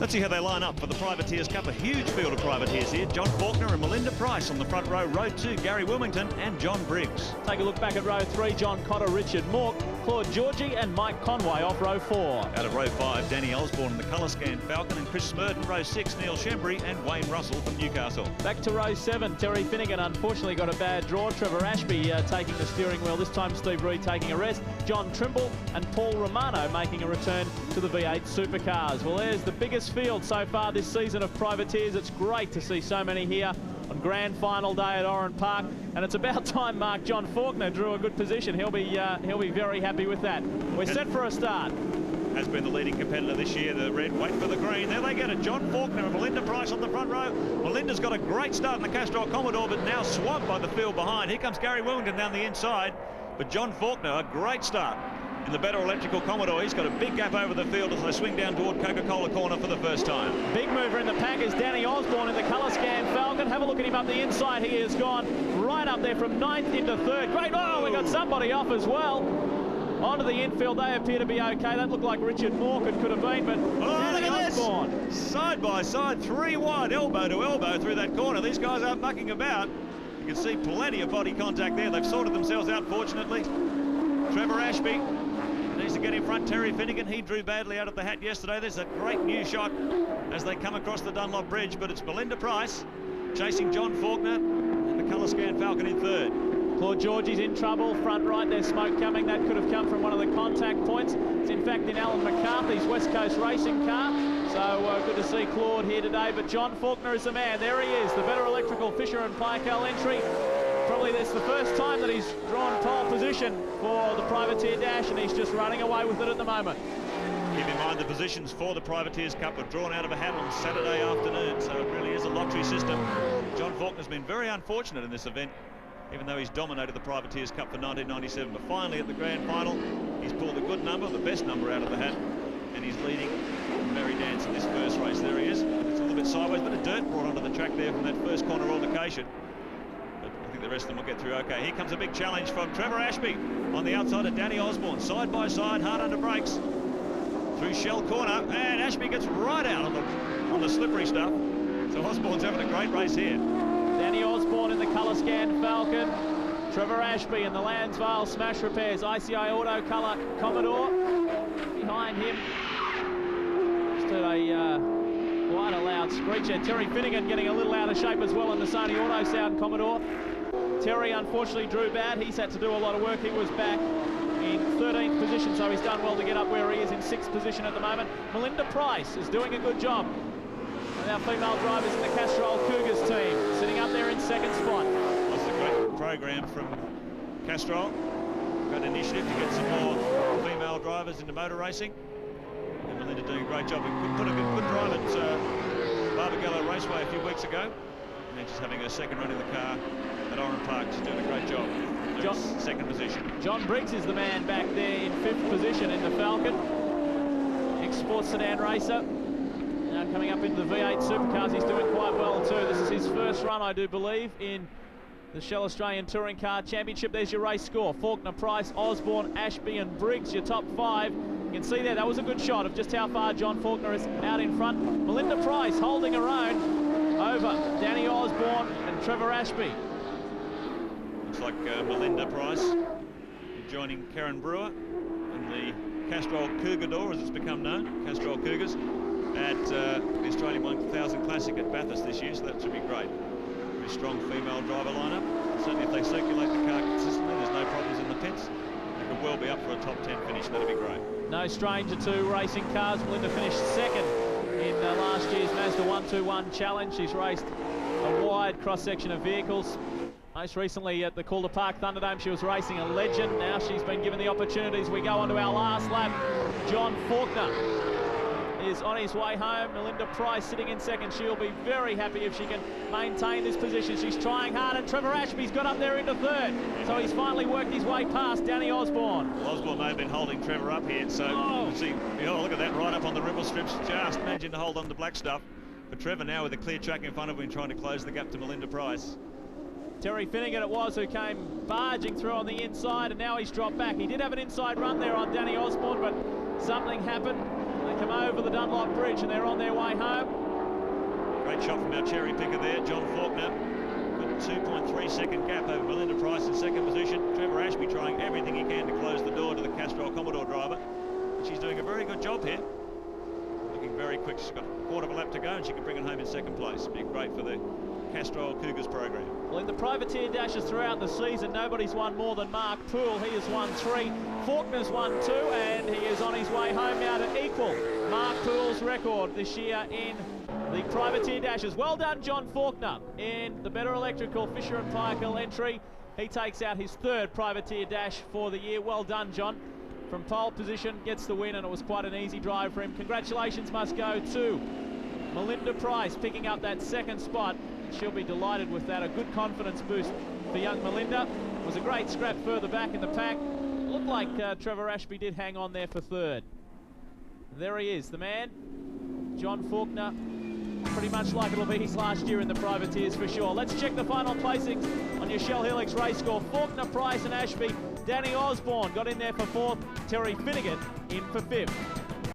Let's see how they line up for the Privateers Cup. A huge field of privateers here. John Faulkner and Melinda Price on the front row. Row 2, Gary Wilmington and John Briggs. Take a look back at row 3, John Cotter, Richard Mork, Claude Georgie and Mike Conway off row 4. Out of row 5, Danny Osborne and the Colour Scan Falcon and Chris Smurden. Row 6, Neil Shembry and Wayne Russell from Newcastle. Back to row 7, Terry Finnegan unfortunately got a bad draw. Trevor Ashby taking the steering wheel. This time Steve Reed taking a rest. John Trimble and Paul Romano making a return to the V8 Supercars. Well, there's the biggest field so far this season of privateers. It's great to see so many here on grand final day at Oran Park, and it's about time Mark John Faulkner drew a good position. He'll be very happy with that. We're set for a start. Has been the leading competitor this year, the red, wait for the green. There they get it, John Faulkner and Melinda Price on the front row. Melinda's got a great start in the Castrol Commodore, but now swamped by the field behind. Here comes Gary Wilmington down the inside, but John Faulkner, a great start in the better electrical Commodore. He's got a big gap over the field as they swing down toward Coca-Cola corner for the first time. Big mover in the pack is Danny Osborne in the Colour Scan Falcon. Have a look at him up the inside. He has gone right up there from 9th into 3rd. Great. Oh, we got somebody off as well. Onto the infield, they appear to be okay. That looked like Richard Mork, it could have been, but Danny Osborne. Side by side, 3 wide, elbow to elbow through that corner. These guys aren't mucking about. You can see plenty of body contact there. They've sorted themselves out, fortunately. Trevor Ashby needs to get in front. Terry Finnegan, he drew badly out of the hat yesterday. There's a great new shot as they come across the Dunlop Bridge, but it's Melinda Price chasing John Faulkner and the Colour Scan Falcon in 3rd. Claude Georgie's in trouble, front right, there's smoke coming. That could have come from one of the contact points. It's in fact in Alan McCarthy's West Coast racing car. So good to see Claude here today, but John Faulkner is the man. There he is, the better electrical Fisher and Playkel entry. Probably that's the first time that he's drawn pole position for the Privateer Dash, and he's just running away with it at the moment. Keep in mind the positions for the Privateers Cup were drawn out of a hat on Saturday afternoon, so it really is a lottery system. John Faulkner's been very unfortunate in this event, even though he's dominated the Privateers Cup for 1997. But finally at the grand final, he's pulled a good number, the best number out of the hat, and he's leading Merry Dance in this first race. There he is. It's a little bit sideways, but a dirt brought onto the track there from that first corner altercation. But I think the rest of them will get through okay. Here comes a big challenge from Trevor Ashby on the outside of Danny Osborne. Side by side, hard under brakes. Through Shell corner, and Ashby gets right out on the slippery stuff. So Osborne's having a great race here. Danny Osborne in the Colour Scan Falcon. Trevor Ashby in the Lansvale Smash Repairs ICI Auto Colour Commodore. Behind him, just heard a quite a loud screecher. Terry Finnegan getting a little out of shape as well in the Sony Auto Sound Commodore. Terry unfortunately drew bad. He's had to do a lot of work. He was back in 13th position, so he's done well to get up where he is in 6th position at the moment. Melinda Price is doing a good job. And our female drivers in the Castrol Cougars team sitting up there in 2nd spot. That's a great program from Castrol. Great initiative to get some more female drivers into motor racing. And Melinda doing a great job. We put a good drive at Barbagallo Raceway a few weeks ago. And then just having her 2nd run in the car at Oran Park. She's doing a great job. John, 2nd position. John Briggs is the man back there in 5th position in the Falcon. Ex-sports sedan racer. Now coming up into the V8 Supercars, he's doing quite well too. This is his first run, I do believe, in the Shell Australian Touring Car Championship. There's your race score. Faulkner, Price, Osborne, Ashby and Briggs, your top 5. You can see there, that was a good shot of just how far John Faulkner is out in front. Melinda Price holding her own over Danny Osborne and Trevor Ashby. Looks like Melinda Price joining Karen Brewer in the Castrol Cougar as it's become known, Castrol Cougars, at the Australian 1000 Classic at Bathurst this year, so that should be great. Very strong female driver lineup. Certainly if they circulate the car consistently, there's no problems in the pits. They could well be up for a top 10 finish, that'd be great. No stranger to racing cars. Melinda finished 2nd in last year's Mazda 121 Challenge. She's raced a wide cross-section of vehicles. Most recently at the Calder Park Thunderdome, she was racing a Legend. Now she's been given the opportunities. We go on to our last lap. John Faulkner is on his way home. Melinda Price sitting in 2nd. She'll be very happy if she can maintain this position. She's trying hard, and Trevor Ashby's got up there into 3rd. So he's finally worked his way past Danny Osborne. Well, Osborne may have been holding Trevor up here, so we'll see. Oh, look at that, right up on the ripple strips. Just managing to hold on to black stuff. But Trevor now with a clear track in front of him trying to close the gap to Melinda Price. Terry Finnegan it was who came barging through on the inside, and now he's dropped back. He did have an inside run there on Danny Osborne, but something happened. They come over the Dunlop Bridge and they're on their way home. Great shot from our cherry picker there, John Faulkner. Good 2.3-second gap over Melinda Price in second position. Trevor Ashby trying everything he can to close the door to the Castrol Commodore driver. And she's doing a very good job here. Looking very quick. She's got a quarter of a lap to go and she can bring it home in second place. Be great for the Castrol Cougars program. Well, in the privateer dashes throughout the season, nobody's won more than Mark Poole. He has won 3. Faulkner's won 2, and he is on his way home now to equal Mark Poole's record this year in the privateer dashes. Well done, John Faulkner, in the Better Electrical Fisher and Paykel entry. He takes out his 3rd privateer dash for the year. Well done, John. From pole position, gets the win, and it was quite an easy drive for him. Congratulations must go to Melinda Price, picking up that 2nd spot. She'll be delighted with that. A good confidence boost for young Melinda. It was a great scrap further back in the pack. Looked like Trevor Ashby did hang on there for 3rd. There he is, the man, John Faulkner. Pretty much like it'll be his last year in the privateers for sure. Let's check the final placings on your Shell Helix race score. Faulkner, Price and Ashby. Danny Osborne got in there for 4th. Terry Finnegan in for 5th.